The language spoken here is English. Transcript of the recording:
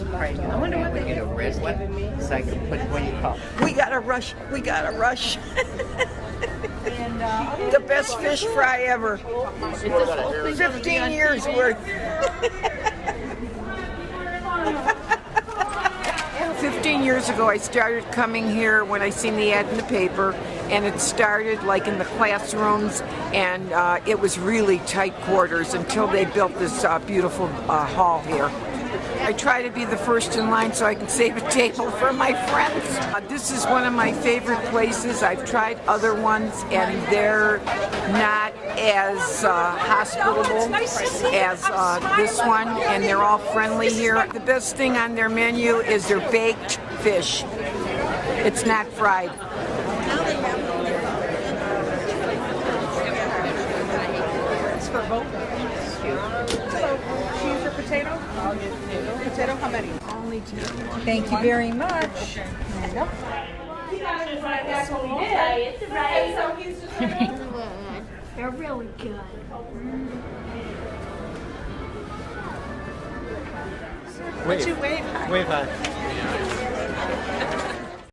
I wonder what they get a red one so I can put when you call. We gotta rush. We gotta rush. The best fish fry ever. 15 years worth. 15 years ago, I started coming here when I seen the ad in the paper, and it started like in the classrooms, and it was really tight quarters until they built this beautiful hall here. I try to be the first in line so I can save a table for my friends. This is one of my favorite places. I've tried other ones, and they're not as hospitable as this one, and they're all friendly here. The best thing on their menu is their baked fish. It's not fried. It's for both. So, cheese or potato? I'll get potato. How many? Only two. Thank you very much. There you go. They're really good. Would you wave? Wave high.